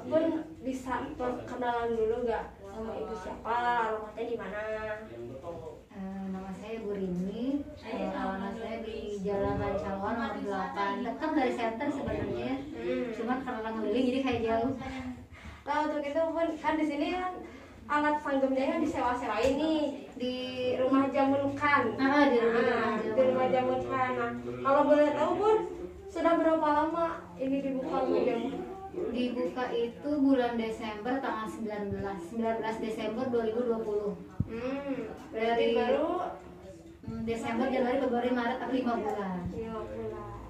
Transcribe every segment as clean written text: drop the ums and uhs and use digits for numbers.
Bun bisa perkenalan dulu gak sama ibu siapa, alamatnya di mana? Nama saya Bu Rini, alamat saya di Jalan Rancalwan nomor 8, dekat dari center sebenarnya, cuman karena ngeliling jadi kayak jauh. Nah untuk itu Bun, kan di sini kan alat sanggemnya kan disewa-sewain nih di rumah Jamun Khan. Di rumah Jamun Khan. Nah kalau boleh tahu Bun, sudah berapa lama ini dibuka rumah Jamun? Dibuka itu bulan Desember tanggal 19 Desember 2020. Berarti baru Desember, Januari, Februari, Maret, April 5 bulan. 5 bulan.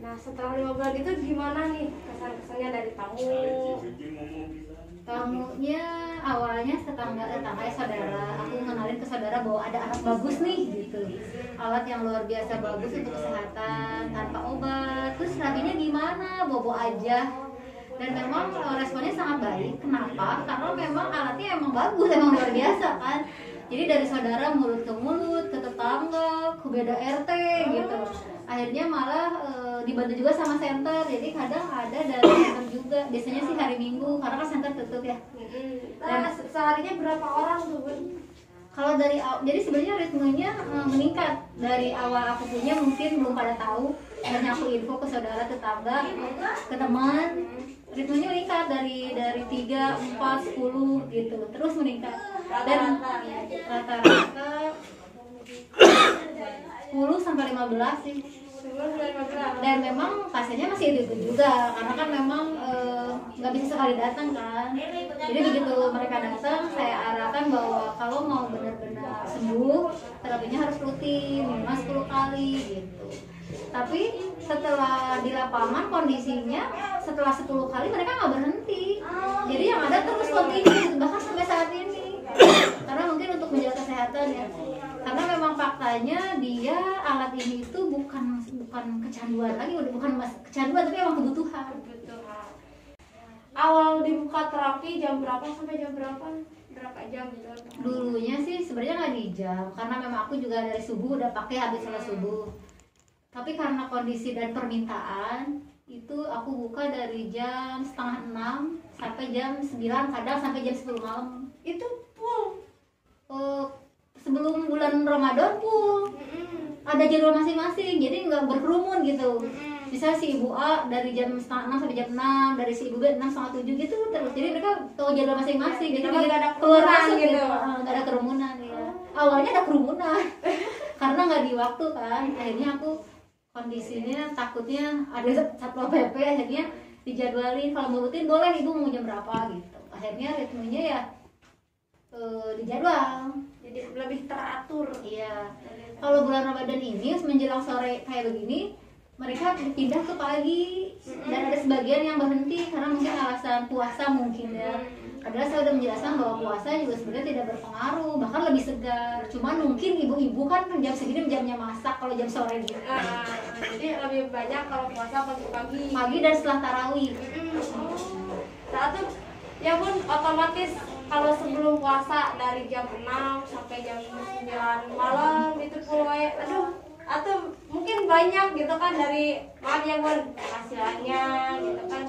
Nah setelah 5 bulan itu gimana nih kesan-kesannya dari tamu? Tamunya awalnya tetangga saudara. Aku ngenalin ke saudara bahwa ada alat bagus nih gitu. Alat yang luar biasa bagus untuk kesehatan tanpa obat. Terus rapinya gimana? Bobo aja. Dan memang responnya sangat baik. Kenapa? Karena memang alatnya emang bagus, emang luar biasa kan. Jadi dari saudara mulut ke mulut, ke tetangga, ke beda RT gitu. Akhirnya malah dibantu juga sama center. Jadi kadang ada dari center juga. Biasanya sih hari Minggu karena kan center tutup ya. Dan seharinya berapa orang tuh Bun? Kalau jadi sebenarnya ritmenya meningkat dari awal aku punya, mungkin belum pada tahu. Hanya aku info ke saudara, tetangga, ke teman. Ritmenya meningkat dari 3, 4, 10 gitu, terus meningkat. Dan rata-rata 10 sampai 15 sih. Dan memang pasiennya masih itu juga, karena kan memang nggak bisa sekali datang kan. Jadi begitu mereka datang, saya arahkan bahwa kalau mau benar-benar sembuh, terapinya harus rutin, minimal 10 kali gitu. Tapi setelah di lapangan kondisinya setelah 10 kali mereka nggak berhenti. Jadi yang ada terus kontinu bahkan sampai saat ini. Karena mungkin untuk menjaga kesehatan ya. Karena memang faktanya dia alat ini itu bukan kecanduan lagi, bukan kecanduan tapi memang kebutuhan. Awal dibuka terapi jam berapa sampai jam berapa? Berapa jam gitu? Dulunya sih sebenarnya nggak di jam, karena memang aku juga dari subuh udah pakai habis sholat subuh. Tapi karena kondisi dan permintaan itu aku buka dari jam 5:30 sampai jam 9, kadang sampai jam 10 malam. Itu full. Sebelum bulan Ramadan full. Ada jadwal masing-masing, jadi nggak berkerumun gitu. Bisa si ibu A dari jam 5:30 sampai jam 6, dari si ibu B 6:30 gitu terus. Jadi mereka tahu jadwal masing-masing. Jadi nggak ada keluar kerumunan masuk gitu. Nggak ada kerumunan ya. Awalnya ada kerumunan karena nggak di waktu kan. Akhirnya aku kondisinya takutnya ada satpol PP, akhirnya dijadwalin kalau mau rutin boleh ibu mau jam berapa gitu. Akhirnya ritmenya ya dijadwal, jadi lebih teratur. iya. Kalau bulan Ramadan ini menjelang sore kayak begini mereka pindah ke pagi, dan ada sebagian yang berhenti karena mungkin alasan puasa mungkin ya. Padahal saya udah menjelaskan bahwa puasa juga sebenarnya tidak berpengaruh, bahkan lebih segar. Cuman mungkin ibu-ibu kan jam segini jamnya masak kalau jam sore gitu. Jadi lebih banyak kalau puasa pagi-pagi. Pagi dan setelah tarawih. Saat itu ya Bun, otomatis kalau sebelum puasa dari jam 6 sampai jam 9 malam itu pulai, atau mungkin banyak gitu kan dari maaf ya Bun penghasilannya gitu kan.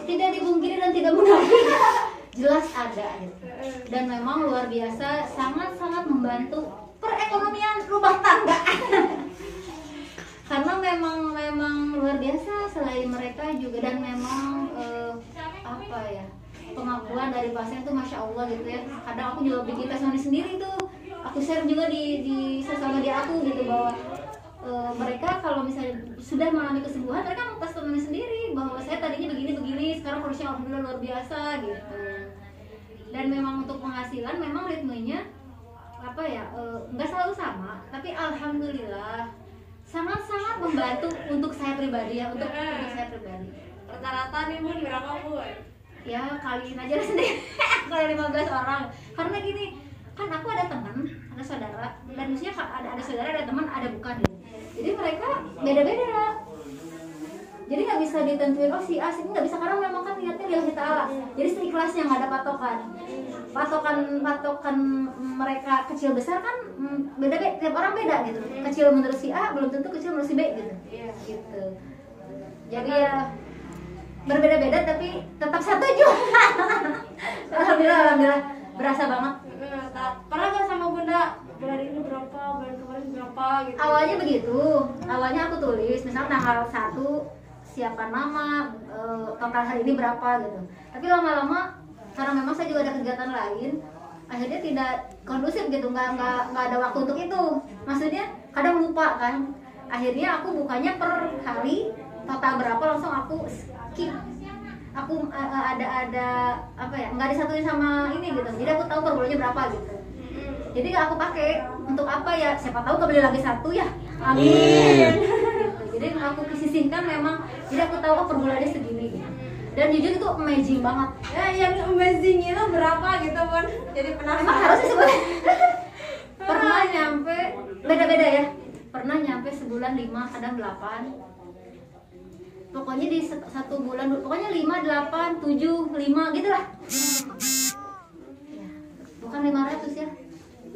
Tidak dipungkiri dan tidak munafik. Jelas ada gitu. Dan memang luar biasa, sangat-sangat membantu perekonomian rumah tangga. Karena memang luar biasa selain mereka juga, dan memang pengakuan dari pasien tuh masya Allah gitu ya. Kadang aku juga bikin testimoni sendiri tuh, aku share juga di sosial media aku gitu bahwa mereka kalau misalnya sudah mengalami kesembuhan, mereka mau testimoni sendiri bahwa saya tadinya begini, sekarang kondisinya alhamdulillah luar biasa gitu. Dan memang untuk penghasilan memang ritmenya nggak selalu sama, tapi alhamdulillah sangat-sangat membantu untuk saya pribadi ya, untuk saya pribadi. Rata-rata nih Bun berapa Bun? Ya kaliin aja lah sendiri kalau 15 orang. Karena gini, kan aku ada teman, ada saudara, dan maksudnya ada saudara, ada teman, ada bukan gitu. Jadi mereka beda-beda. Jadi nggak bisa ditentuin si A, si B, nggak bisa, karena memang kan niatnya lillahi ta'ala. Jadi seikhlasnya, nggak ada patokan mereka kecil besar kan beda-beda, tiap orang beda gitu. Kecil menurut si A belum tentu kecil menurut si B gitu. Gitu. Jadi ya berbeda-beda tapi tetap satu juga. Alhamdulillah berasa banget. Pernah nggak sama bunda bulan ini berapa, bulan kemarin berapa gitu? Awalnya begitu, awalnya aku tulis misalnya tanggal 1 siapa nama, total hari ini berapa gitu. Tapi lama-lama karena memang saya juga ada kegiatan lain, akhirnya tidak kondusif gitu, nggak ada waktu untuk itu. Maksudnya kadang lupa kan. Akhirnya aku bukanya per hari total berapa langsung aku skip. Aku ada apa ya, nggak disatuin sama ini gitu. Jadi aku tahu per bulannya berapa gitu. Jadi aku pakai untuk apa ya? Siapa tahu kebeli lagi satu ya. Amin. Gitu. Jadi aku sisihkan memang. Jadi aku tahu per bulannya segini. Gitu. Dan jujur itu amazing banget. Ya, yang amazing itu berapa gitu pun. Jadi penasaran. Emang harusnya sebulan. Pernah nyampe beda-beda ya. Pernah nyampe sebulan 5, kadang 8. Pokoknya di satu bulan, pokoknya 5, 8, 7, 5 gitu lah. Ya, bukan 500 ya.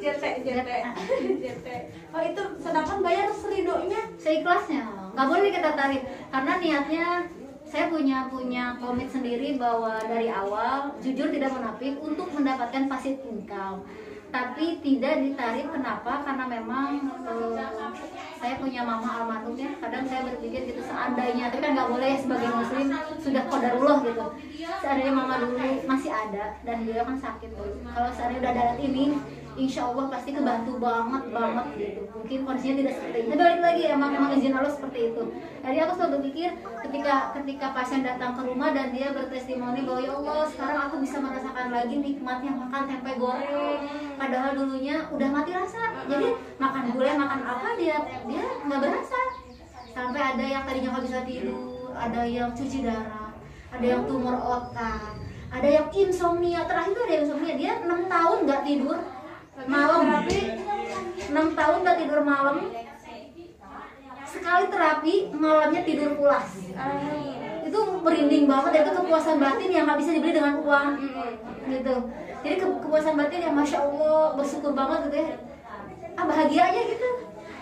JT. Oh itu sedangkan bayar seridonya Seikhlasnya, nggak boleh kita tarik. Karena niatnya saya punya komit sendiri bahwa dari awal jujur tidak munafik untuk mendapatkan passive income. Tapi tidak ditarik, kenapa? Karena memang saya punya mama almarhum ya. Kadang saya berpikir gitu seandainya, tapi kan nggak boleh sebagai muslim sudah qadarullah gitu. Seandainya mama dulu masih ada dan beliau kan sakit tuh. Kalau seandainya udah ada ini, insya Allah pasti kebantu banget gitu. Mungkin kondisinya tidak seperti itu. Tapi balik lagi emang izin Allah seperti itu. Jadi aku selalu berpikir ketika pasien datang ke rumah dan dia bertestimoni bahwa ya Allah sekarang aku bisa merasakan lagi nikmatnya makan tempe goreng. Padahal dulunya udah mati rasa. Jadi makan gulai makan apa dia nggak berasa. Sampai ada yang tadinya nggak bisa tidur, ada yang cuci darah, ada yang tumor otak, ada yang insomnia. Terakhir itu ada yang insomnia, dia 6 tahun nggak tidur malam. 6 tahun nggak tidur malam. Sekali terapi malamnya tidur pulas. Itu merinding banget. Itu kepuasan batin yang nggak bisa dibeli dengan uang gitu. Jadi kepuasan batin yang masya Allah bersyukur banget gitu ya. Bahagia aja gitu.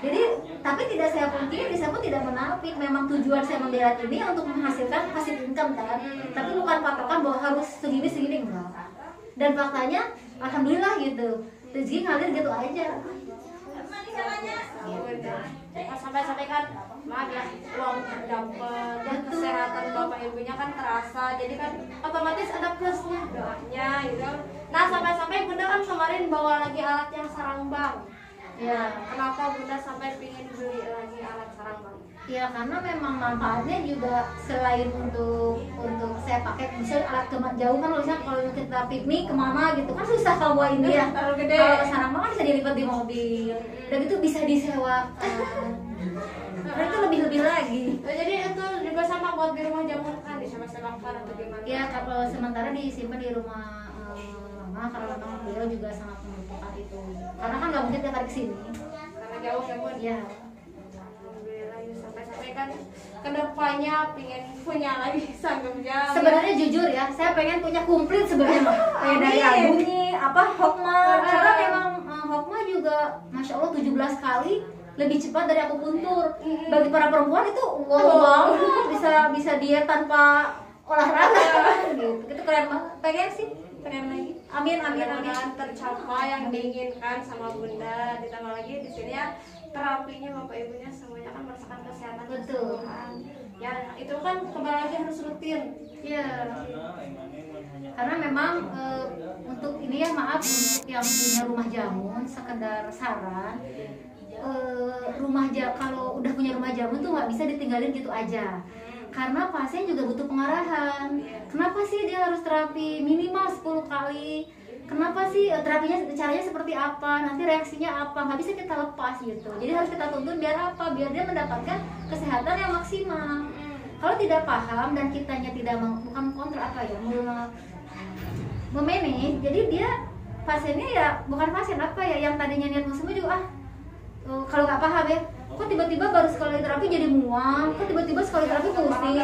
Jadi tapi tidak saya pungkiri, saya pun tidak menafik. Memang tujuan saya membela ini untuk menghasilkan passive income kan. Tapi bukan patokan bahwa harus segini enggak. Dan faktanya alhamdulillah gitu. Rezeki ngalir gitu aja. Sampai kan maaf ya, uang dapat dan kesehatan bapak ibunya kan terasa, jadi kan otomatis ada plusnya doanya gitu. Nah sampai bunda kan kemarin bawa lagi alat yang sarang bank. Ya, kenapa bunda sampai pingin beli lagi alat sarang bank? Ya karena memang manfaatnya juga selain untuk saya pakai misalnya alat jauh kan, misalnya kalau kita piknik kemana gitu kan susah kalau bawa ini ya. Kalau sarang bank kan bisa dilipat di mobil dan itu bisa disewakan. Nah, itu lebih lagi. Jadi itu juga sama buat di rumah jamu kan disewa-sewakan atau gimana? Ya kalau sementara disimpan di rumah mama karena memang beliau juga sangat membutuhkan itu. Karena kan nggak mungkin tiap hari kesini. Karena jauh ya bun. Ya. Sampai kan kedepannya pengen punya lagi sanggup jalan. Sebenarnya jujur ya, saya pengen punya komplit sebenarnya kayak dari albumnya Hokma. Karena memang Hokma juga masya Allah 17 kali lebih cepat dari aku puntur. Bagi para perempuan itu wow bisa diet tanpa olahraga gitu. Itu keren banget. Pengen sih, pengen lagi. Amin. Tercapai yang diinginkan sama bunda. Ditambah lagi di sini ya terapinya bapak ibunya semuanya kan merasakan kesehatan. Betul. Ya itu kan kembali lagi harus rutin. Iya. Karena memang untuk ini ya maaf untuk yang punya rumah jamun sekedar saran. Kalau udah punya rumah jamu tuh nggak bisa ditinggalin gitu aja, karena pasien juga butuh pengarahan. Kenapa sih dia harus terapi minimal 10 kali? Kenapa sih terapinya caranya seperti apa? Nanti reaksinya apa? Nggak bisa kita lepas gitu. Jadi harus kita tuntun biar apa? Biar dia mendapatkan kesehatan yang maksimal. Kalau tidak paham dan kitanya tidak bukan kontra apa ya, memanage, jadi dia pasiennya ya bukan pasien apa ya, yang tadinya niat mau sembuh juga kalau nggak paham ya, kok tiba-tiba baru sekali terapi jadi mual, kok tiba-tiba sekali terapi pusing,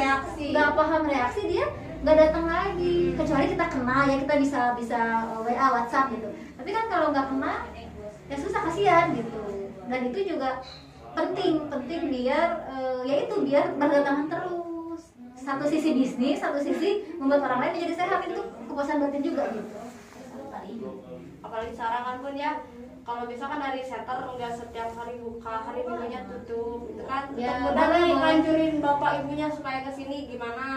nggak paham reaksi, dia nggak datang lagi. Kecuali kita kena ya, kita bisa WA WhatsApp gitu. Tapi kan kalau nggak kena ya susah, kasihan gitu. Dan itu juga penting biar biar berdatangan terus satu sisi bisnis, satu sisi membuat orang lain menjadi sehat, itu kepuasan batin juga gitu. Apalagi sekarang kan pun ya, kalau misalkan dari setter nggak setiap hari buka, hari minggunya tutup gitu kan, Ya, untuk mudah nih boleh. ngancurin bapak ibunya supaya kesini gimana.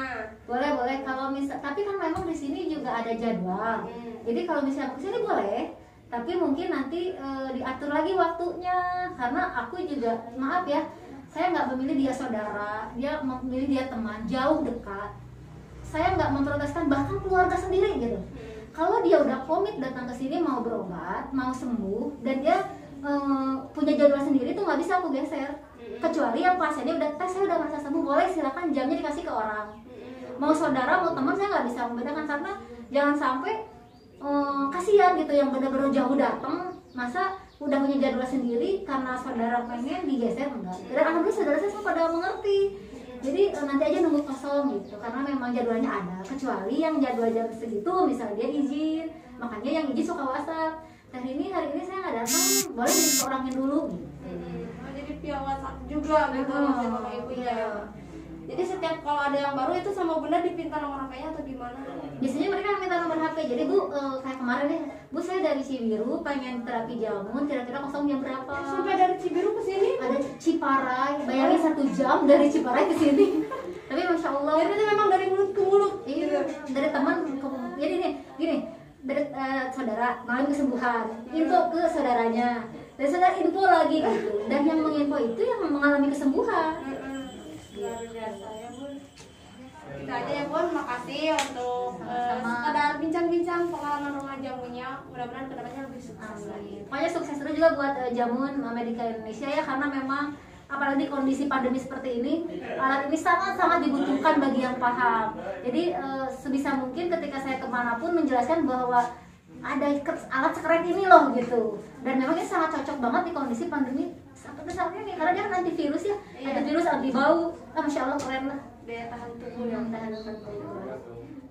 Boleh kalau misal, tapi kan memang di sini juga ada jadwal. Jadi kalau misalnya kesini boleh, tapi mungkin nanti diatur lagi waktunya, karena aku juga maaf ya, saya nggak memilih dia saudara, dia memilih dia teman jauh dekat. Saya nggak memproteskan bahkan keluarga sendiri gitu. Kalau dia udah komit datang ke sini mau berobat, mau sembuh, dan dia punya jadwal sendiri tuh nggak bisa aku geser. Kecuali yang pasiennya udah tes, saya udah merasa sembuh, boleh silakan jamnya dikasih ke orang. Mau saudara mau teman saya nggak bisa membedakan, karena jangan sampai kasihan gitu yang benar-benar jauh datang, masa udah punya jadwal sendiri karena saudara pengen digeser enggak. Dan alhamdulillah saudara saya semua pada mengerti. Jadi nanti aja nunggu kosong gitu, karena memang jadwalnya ada. Kecuali yang jadwal jam segitu, misalnya dia izin, makanya yang izin suka WhatsApp. Dan hari ini saya nggak datang, boleh diseorangin dulu. Gitu. Jadi via WhatsApp juga gitu maksudnya bapak ibunya ya. Jadi setiap kalau ada yang baru itu sama bunda dipinta nomor HP-nya atau gimana? Biasanya mereka minta nomor HP. Jadi Bu, kayak kemarin deh, Bu saya dari Cibiru pengen terapi jamun, kira-kira kosong jam berapa? Sampai dari Cibiru ke sini? Ada Ciparai, bayangin 1 jam dari Ciparai ke sini. Tapi masya Allah. Jadi memang dari mulut ke mulut. Iya, dari teman ke, jadi nih, gini, dari saudara mengalami kesembuhan, info ke saudaranya, dan saudara info lagi gitu. Dan yang menginfo itu yang mengalami kesembuhan. Luar biasa ya Bun. Itu aja ya Bun, makasih untuk sekedar bincang-bincang pengalaman rumah jamunya. Mudah-mudahan kedepannya lebih sukses lagi. Pokoknya sukses terus juga buat Jamun Medika Indonesia ya, karena memang apalagi kondisi pandemi seperti ini, alat ini sangat-sangat dibutuhkan bagi yang paham. Jadi sebisa mungkin ketika saya kemanapun menjelaskan bahwa ada alat sekeren ini loh gitu, dan memang ini sangat cocok banget di kondisi pandemi seperti saat ini, karena dia kan antivirus ya, antivirus, anti bau, masya Allah keren lah, Daya tahan tubuh yang tahan tubuh.